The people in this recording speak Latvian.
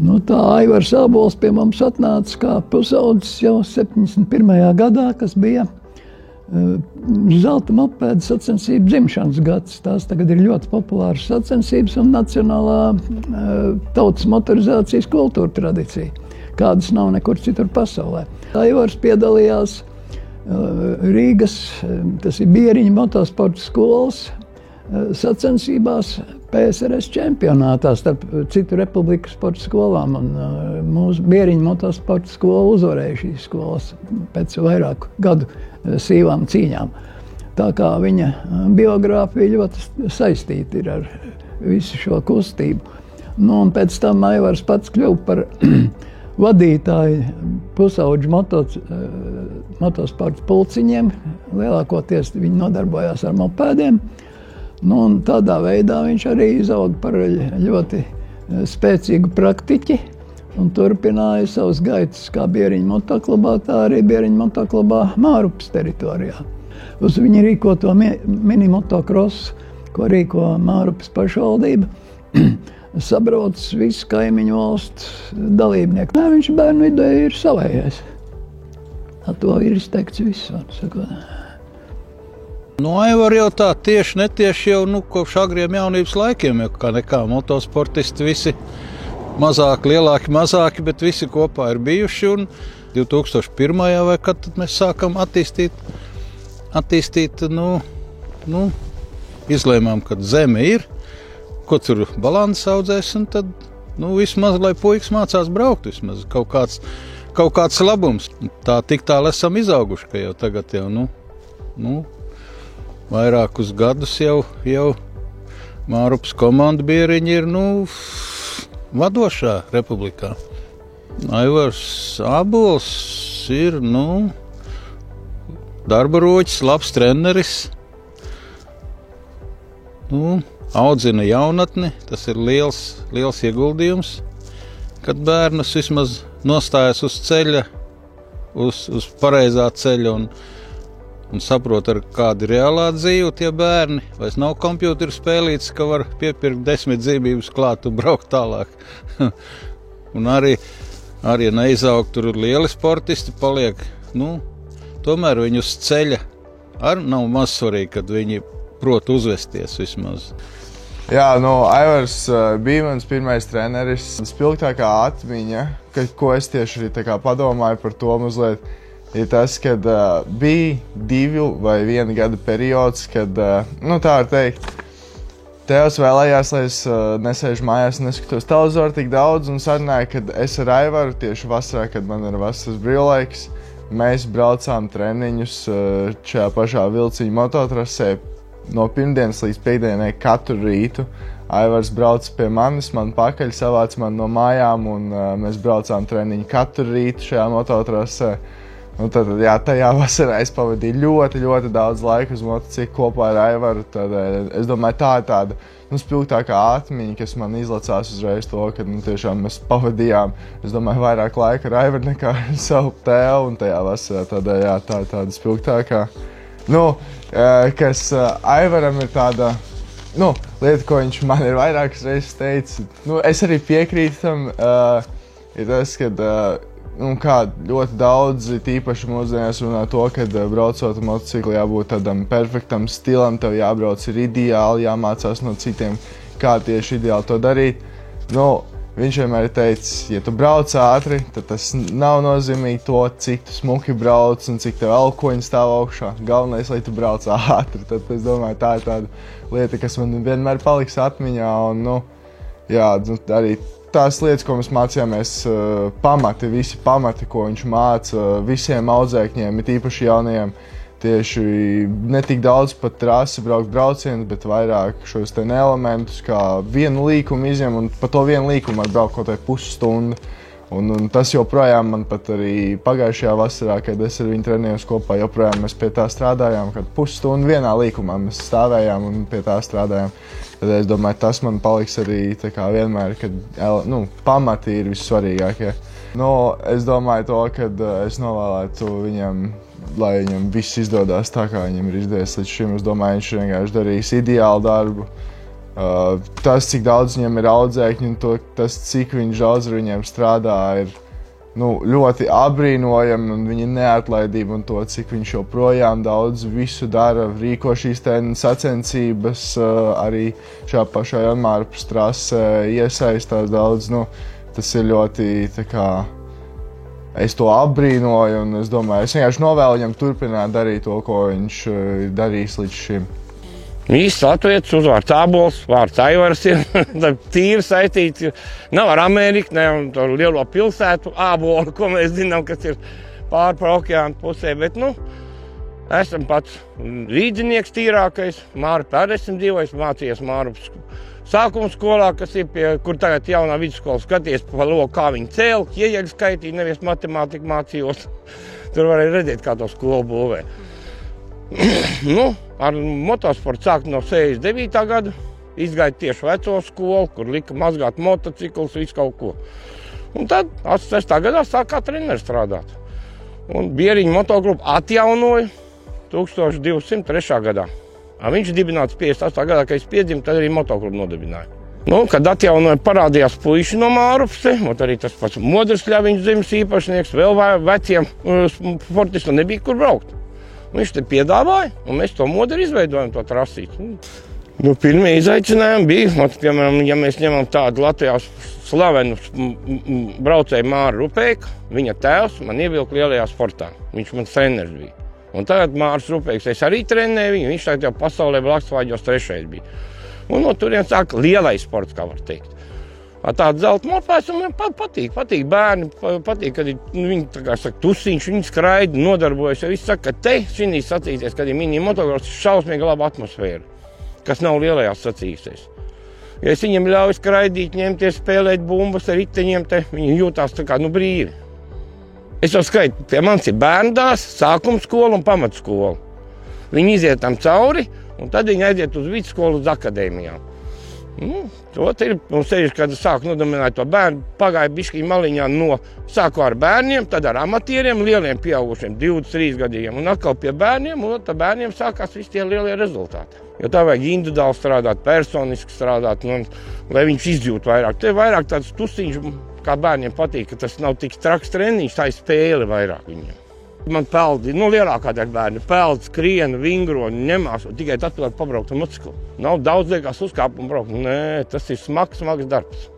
Tā Aivars Ābols pie mums atnāca kā pusaudzis jau 71. gadā, kas bija zelta mopēda sacensību dzimšanas gads. Tās tagad ir ļoti populāras sacensības un nacionālā tautas motorizācijas kultūra tradīcija, kādas nav nekur citur pasaulē. Aivars piedalījās Rīgas, tas ir Bieriņa motosporta skolas sacensībās PSRS čempionātā starp citu republiku sporta skolām. Un mūsu Bieriņa motosporta skola uzvarēja šīs skolas pēc vairāku gadu sīvām cīņām. Tā kā viņa biogrāfija ļoti saistīta ir ar visu šo kustību. Un pēc tam Aivars pats kļuva par vadītāju pusauģu motosporta pulciņiem. Lielākoties viņi nodarbojās ar mopēdiem. Un tādā veidā viņš arī izauga par ļoti spēcīgu praktiķi un turpināja savus gaitas kā Bieriņa motoklubā, tā arī Bieriņa motoklubā Mārupas teritorijā. Uz viņa rīkoto mini-motokrosu, ko rīko Mārupas pašvaldība, sabrauc visu kaimiņu valstu dalībnieku. Viņš bērnu vidē ir savējais. To ir izteikts viss, var sakot. Aivar jau tā tieši netieši jau kopš agriem jaunības laikiem, jo kā nekā motosportisti visi mazāki, lielāki, mazāki, bet visi kopā ir bijuši. Un 2001. vai kad tad mēs sākam attīstīt, izlēmām, ka zeme ir, ko tur balanss audzēs, un tad vismaz, lai puikas mācās braukt, vismaz kaut kāds labums. Tā tik tālu esam izauguši, ka jau tagad vairākus gadus jau Mārupas komanda Bieriņa ir vadošā republikā. Aivars Ābols ir darba roķis, labs treneris. Audzina jaunatni, tas ir liels ieguldījums, kad bērnus vismaz nostājas uz ceļa, uz pareizā ceļa un saprot, ar kādu reālā dzīvi tie bērni. Vairs nav kompjūteru spēlītes, ka var piepirkt 10 dzīvības klāt un braukt tālāk. Un arī neizaugt tur lieli sportisti paliek. Tomēr viņi uz ceļa arī nav maz svarīgi, kad viņi prot uzvesties vismaz. Jā, Aivars bija mans pirmais treneris. Spilgtākā atmiņa, ko es tieši arī padomāju par to mazliet, ir tas, kad bija 2 vai 1 gada periods, kad, tā var teikt, tēvs vēlējās, lai es nesēžu mājās un neskatos televizoru tik daudz, un sarunāja, kad es ar Aivaru tieši vasarā, kad man ir vasaras brīvlaiks, mēs braucām treniņus šajā pašā Vilciņu mototrasē no pirmdienas līdz piekdienai katru rītu. Aivars brauca pie manis, man pakaļ savāca man no mājām, un mēs braucām treniņu katru rītu šajā mototrasē. Tajā vasarā es pavadīju ļoti, ļoti daudz laika uz motociklu kopā ar Aivaru. Tad, es domāju, tā ir tāda spilgtākā atmiņa, kas man izlacās uzreiz to, ka tiešām mēs pavadījām, es domāju, vairāk laika ar Aivaru nekā ar savu tēvu, un tajā vasarā tā ir tāda spilgtākā. Kas Aivaram ir tāda lieta, ko viņš man ir vairākas reizes teicis. Es arī piekrītu tam, ir tas, ka kā ļoti daudz, tīpaši mūsdienās runā to, ka braucot motociklu jābūt tādam perfektam stilam, tev jābrauc ir ideāli, jāmācās no citiem, kā tieši ideāli to darīt. Viņš vienmēr ir teicis, ja tu brauc ātri, tad tas nav nozīmīgi to, cik tu smuki brauc un cik tev elkoņi stāv augšā. Galvenais, lai tu brauc ātri. Tad es domāju, tā ir tāda lieta, kas man vienmēr paliks atmiņā. Un, arī tās lietas, ko mēs mācījāmies, visi pamati, ko viņš māca visiem audzēkņiem, ir īpaši jaunajiem, tieši ne tik daudz pat trasi braukt braucienus, bet vairāk šos elementus, kā vienu līkumu izņem, un pa to vienu līkumu var braukt kaut vai pusstundu. Un tas joprojām man pat arī pagājušajā vasarā, kad es ar viņu trenējos kopā, joprojām mēs pie tā strādājām, kad pusstundu vienā līkumā mēs stāvējām un pie tā strādājām. Tad es domāju, tas man paliks arī vienmēr, kad pamati ir vissvarīgākie. Es domāju to, kad es novēlētu viņam, lai viņam viss izdodās tā, kā viņam ir izdevies līdz šim. Es domāju, viņš vienkārši darīs ideālu darbu. Tas, cik daudz viņam ir audzēkņi un tas, cik viņš daudz ar viņiem strādā, ir ļoti apbrīnojami, un viņa neatlaidība un to, cik viņš joprojām daudz visu dara, rīko šīs sacensības, arī šajā pašā Janmārpas trasē iesaistās daudz. Tas ir ļoti, es to apbrīnoju, un es domāju, es vienkārši novēlu viņam turpināt darīt to, ko viņš ir darījis līdz šim. Īsts latvietis, uzvārds Ābols, vārds Aivars ir tīri saistīts. Nav ar Ameriku, ne ar lielo pilsētu Ābolu, ko mēs zinām, kas ir pāri pa okeānu pusē. Bet, esam pats rīdzinieks tīrākais. Mārupē esam dzīvojis, mācījies Mārupas sākuma skolā, kas ir kur tagad jaunā vidusskola skaties pa loku, kā viņi cēl, ieeļu skaitīja, nevis matemātiku mācījos. Tur varēja redzēt, kā to skolu būvē. Ar motosportu sākt no 69. gada, izgāju tieši veco skolu, kur lika mazgāt motociklus, visu kaut ko. Un tad 86. gadā sāk kā treneris strādāt. Un Bieriņu motogrupu atjaunoja 1203. gadā. Viņš dibināts 58. gadā, kad es piedzimu, tad arī motogrupu nodibināja. Kad atjaunoja, parādījās puiši no Mārupes, arī tas pats Modrs Ļaviņš zemes īpašnieks, vēl veciem sportistiem nebija kur braukt. Viņš te piedāvāja, un mēs to Modru izveidojam, to trasīti. Pirmie izaicinājumi bija, piemēram, ja mēs ņemam tādu Latvijā slavenu braucēju Māru Rupēku, viņa tēvs man ievilka lielajā sportā. Viņš man treneris bija. Un tagad Mārs Rupēks, es arī trenēju viņu, viņš tagad jau pasaulē Blakstvāģos 3. bija. Un no turien sāk lielais sports, kā var teikt. Tāda zelta mopēs, un man patīk bērni, patīk, kad viņi, tusiņš, viņi skraida, nodarbojas, jo viss saka, ka te šī sacīsies, kad ir mini motocross, šausmīgi laba atmosfēra, kas nav lielajās sacīsies. Ja es viņiem ļauju skraidīt, ņemties, spēlēt bumbas ar riteņiem, viņi jūtās brīvi. Es jau skaitu, pie manis ir bērndās, sākuma skola un pamatskola. Viņi iziet tam cauri, un tad viņi aiziet uz vidusskolu, uz akadēmijām. To ir, un sevišķi, kad sāku nodominēt to bērnu, pagāja bišķiņ maliņā sāku ar bērniem, tad ar amatieriem, lieliem pieaugušiem, 23 gadiem, un atkal pie bērniem, un tad bērniem sākās visi tie lielie rezultāti. Jo tā vajag individuāli strādāt, personiski strādāt, lai viņš izjūt vairāk. Te vairāk tāds tusiņš, kā bērniem patīk, ka tas nav tik traks treniņš, tā ir spēle vairāk viņiem. Man peldi, lielākā daļa bērni, peld, skrien, vingro, ņemās, un tikai tad var pabraukt ar motociklu. Nav daudz liekās uzkāpt un braukt. Nē, tas ir smags darbs.